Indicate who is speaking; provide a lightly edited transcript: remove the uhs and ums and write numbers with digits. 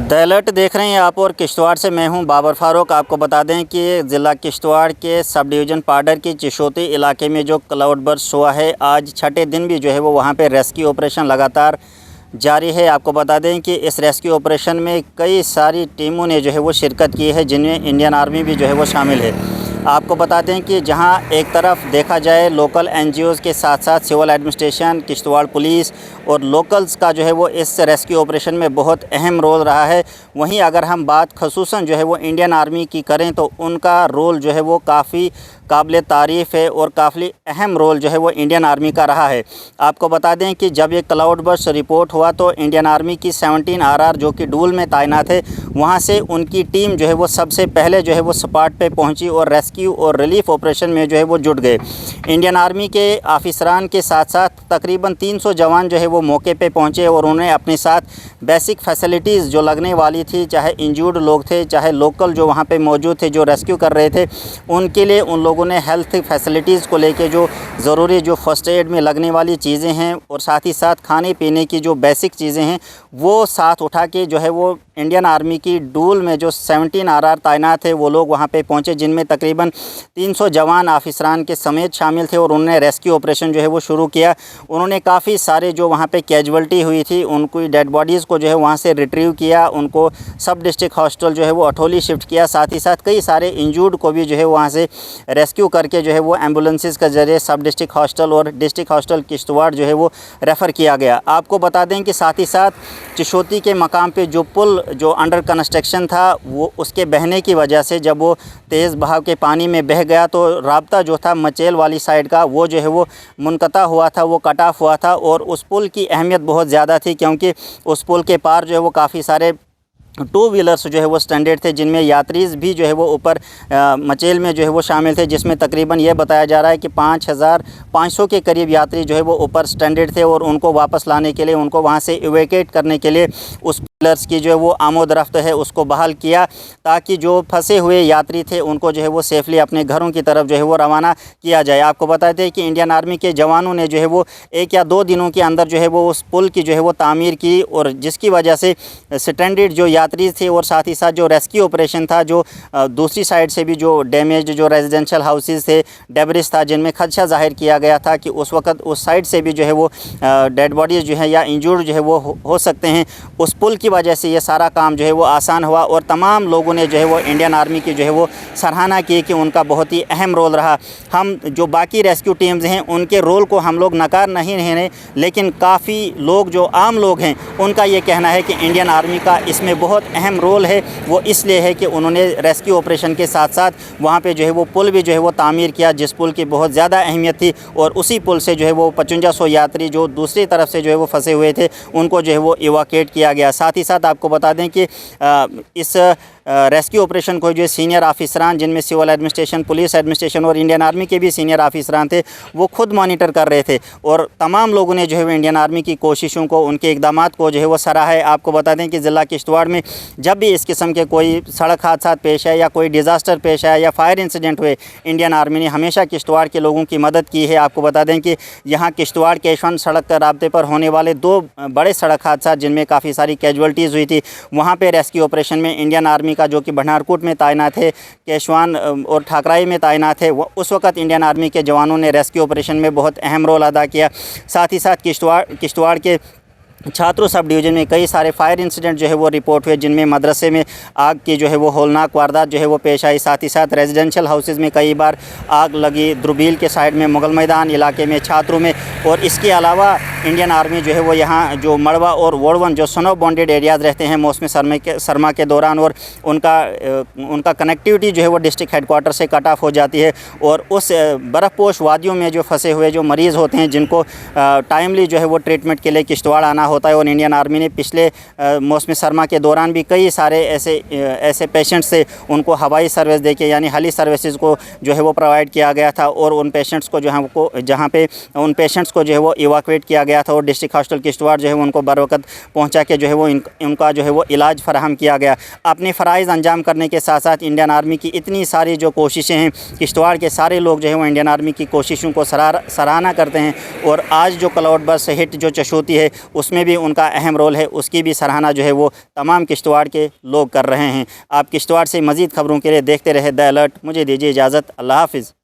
Speaker 1: The alert देख रहे हैं आप और किश्तवाड़ से मैं हूं बाबर फारूक। आपको बता दें कि ज़िला किश्तवाड़ के सब डिवीज़न पाडर की चिशोती इलाके में जो क्लाउड बर्स्ट हुआ है, आज छठे दिन भी जो है वो वहां पे रेस्क्यू ऑपरेशन लगातार जारी है। आपको बता दें कि इस रेस्क्यू ऑपरेशन में कई सारी टीमों ने जो है वो शिरकत की है, जिनमें इंडियन आर्मी भी जो है वो शामिल है। आपको बता दें कि जहां एक तरफ देखा जाए लोकल एनजीओज़ के साथ साथ सिविल एडमिनिस्ट्रेशन, किश्तवाड़ पुलिस और लोकल्स का जो है वो इस रेस्क्यू ऑपरेशन में बहुत अहम रोल रहा है, वहीं अगर हम बात ख़ुसूसन जो है वो इंडियन आर्मी की करें तो उनका रोल जो है वो काफ़ी काबिल तारीफ़ है और काफ़ी अहम रोल जो है वो इंडियन आर्मी का रहा है। आपको बता दें कि जब ये क्लाउड बर्स्ट रिपोर्ट हुआ तो इंडियन आर्मी की 17 आरआर जो कि डूल में तैनात है, वहाँ से उनकी टीम जो है वो सबसे पहले जो है वो स्पॉट पे पहुँची और रेस्क्यू और रिलीफ ऑपरेशन में जो है वो जुट गए। इंडियन आर्मी के ऑफिसरान के साथ साथ तकरीबन 300 जवान जो है वो मौके पे पहुँचे और उन्होंने अपने साथ बेसिक फैसिलिटीज़ जो लगने वाली थी, चाहे इंजर्ड लोग थे, चाहे लोकल जो वहाँ पे मौजूद थे जो रेस्क्यू कर रहे थे, उनके लिए उन लोगों ने हेल्थ फैसिलिटीज़ को लेके जो ज़रूरी जो फर्स्ट एड में लगने वाली चीज़ें हैं और साथ ही साथ खाने पीने की जो बेसिक चीज़ें हैं वो साथ उठा के जो है वो इंडियन आर्मी की डूल में जो 17 आरआर तैनात है वो लोग वहाँ पे पहुँचे, जिनमें तकरीबन 300 जवान ऑफिसरान के समेत शामिल थे और उन्होंने रेस्क्यू ऑपरेशन जो है वो शुरू किया। उन्होंने काफ़ी सारे जो वहाँ पे कैजुअल्टी हुई थी उनको डेड बॉडीज़ को जो है वहाँ से रिट्रीव किया, उनको सब डिस्ट्रिक्ट हॉस्पिटल जो है वो अठोली शिफ्ट किया। साथ ही साथ कई सारे इंजर्ड को भी जो है वहाँ से रेस्क्यू करके जो है वो एम्बुलेंसेस के ज़रिए सब डिस्ट्रिक्ट हॉस्पिटल और डिस्ट्रिक्ट हॉस्पिटल किश्तवाड़ जो है वो रेफ़र किया गया। आपको बता दें कि साथ ही साथ चिशोती के मकाम पे जो पुल जो अंडर कंस्ट्रक्शन था वो उसके बहने की वजह से जब वो तेज़ बहाव के पानी में बह गया तो राब्ता जो था मचेल वाली साइड का वो जो है वो मुनक़ता हुआ था, वो कट ऑफ हुआ था और उस पुल की अहमियत बहुत ज़्यादा थी, क्योंकि उस पुल के पार जो है वो काफ़ी सारे 2 व्हीलर्स जो है वो स्टैंडर्ड थे, जिनमें यात्रीज़ भी जो है वो ऊपर मचेल में जो है वो शामिल थे, जिसमें तकरीबन ये बताया जा रहा है कि 5500 के करीब यात्री जो है वो ऊपर स्टैंडर्ड थे और उनको वापस लाने के लिए, उनको वहाँ से इवैक्यूएट करने के लिए उस व्हीलर्स की जो है वो आमद रफ्त है उसको बहाल किया, ताकि जो फंसे हुए यात्री थे उनको जो है वो सेफली अपने घरों की तरफ जो है वो रवाना किया जाए। आपको बताते हैं कि इंडियन आर्मी के जवानों ने जो है वो 1 या 2 दिनों के अंदर जो है वो उस पुल की जो है वो तामीर की और जिसकी वजह से स्टैंडर्ड जो यात्री थे और साथ ही साथ जो रेस्क्यू ऑपरेशन था, जो दूसरी साइड से भी जो डैमेज जो रेजिडेंशियल हाउसेस थे, डेब्रिस था, जिनमें खदशा जाहिर किया गया था कि उस वक्त उस साइड से भी जो है वो डेड बॉडीज़ जो है या इंजर्ड जो है वो हो सकते हैं। उस पुल की वजह से ये सारा काम जो है वो आसान हुआ और तमाम लोगों ने जो है वो इंडियन आर्मी की जो है वो सराहना की कि उनका बहुत ही अहम रोल रहा। हम जो बाकी रेस्क्यू टीम्स हैं उनके रोल को हम लोग नकार नहीं रहे, लेकिन काफ़ी लोग जो आम लोग हैं उनका ये कहना है कि इंडियन आर्मी का इसमें बहुत अहम रोल है। वो इसलिए है कि उन्होंने रेस्क्यू ऑपरेशन के साथ साथ वहाँ पे जो है वो पुल भी जो है वो तामीर किया, जिस पुल की बहुत ज़्यादा अहमियत थी, और उसी पुल से जो है वो 5500 यात्री जो दूसरी तरफ से जो है वो फंसे हुए थे उनको जो है वो इवैक्यूएट किया गया। साथ ही साथ आपको बता दें कि इस रेस्क्यू ऑपरेशन को जो सीनियर ऑफिसरान, जिनमें सिविल एडमिनिस्ट्रेशन, पुलिस एडमिनिस्ट्रेशन और इंडियन आर्मी के भी सीनियर ऑफिसरान थे, वो खुद मॉनिटर कर रहे थे और तमाम लोगों ने जो है वो इंडियन आर्मी की कोशिशों को, उनके इकदामात को जो है वो सराहा है। आपको बता दें कि ज़िला किश्तवाड़ में जब भी इस किस्म के कोई सड़क हादसा पेश आए या कोई डिज़ास्टर पेश आया या फायर इंसिडेंट हुए, इंडियन आर्मी ने हमेशा किश्तवाड़ के लोगों की मदद की है। आपको बता दें कि यहाँ किश्तवाड़ केशवन सड़क के राब्ते पर होने वाले 2 बड़े सड़क हादसा जिनमें काफ़ी सारी कैजुअल्टीज़ हुई थी, वहाँ पर रेस्क्यू ऑपरेशन में इंडियन आर्मी का जो कि भंडारकोट में तैनात है, केशवान और ठाकराई में तैनात है, उस वक्त इंडियन आर्मी के जवानों ने रेस्क्यू ऑपरेशन में बहुत अहम रोल अदा किया। साथ ही साथ किश्तवाड़ के छात्रों सब डिवीज़न में कई सारे फायर इंसिडेंट जो है वो रिपोर्ट हुए, जिनमें मदरसे में आग की जो है वो होलनाक वारदात जो है वो पेश आई। साथ ही साथ रेजिडेंशियल हाउसेस में कई बार आग लगी, द्रुबील के साइड में, मुगल मैदान इलाके में, छात्रों में, और इसके अलावा इंडियन आर्मी जो है वो यहाँ जो मड़वा और वोड़वन जो स्नो बॉन्डेड एरियाज़ रहते हैं मौसम सरमा के दौरान, और उनका कनेक्टिविटी जो है वो डिस्ट्रिक्ट हेडक्वार्टर से कट ऑफ हो जाती है, और उस बर्फ़पोश वादियों में जो फंसे हुए जो मरीज़ होते हैं जिनको टाइमली जो है वो ट्रीटमेंट के लिए किश्तवाड़ आना होता है, और इंडियन आर्मी ने पिछले मौसम सरमा के दौरान भी कई सारे ऐसे पेशेंट्स थे, उनको हवाई सर्विस देके यानी हेली सर्विसेज को जो है वो प्रोवाइड किया गया था, और उन पेशेंट्स को जो है वो जहाँ पे उन पेशेंट्स को जो है वो इवैक्यूएट किया गया था और डिस्ट्रिक्ट हॉस्पिटल किश्तवाड़ जो है उनको बर वक्त पहुँचा के जो है वो उनका जो है वो इलाज फराहम किया गया। अपने फ़राइज़ अंजाम करने के साथ साथ इंडियन आर्मी की इतनी सारी जो कोशिशें हैं, किश्तवाड़ के सारे लोग जो है वो इंडियन आर्मी की कोशिशों को सराहना करते हैं, और आज जो क्लाउड बर्स्ट हिट जो चिशोती है उसमें उसमें भी उनका अहम रोल है, उसकी भी सराहना जो है वो तमाम किश्तवाड़ के लोग कर रहे हैं। आप किश्तवाड़ से मज़ीद खबरों के लिए देखते रहे द अलर्ट। मुझे दीजिए इजाज़त। अल्लाह हाफ़िज़।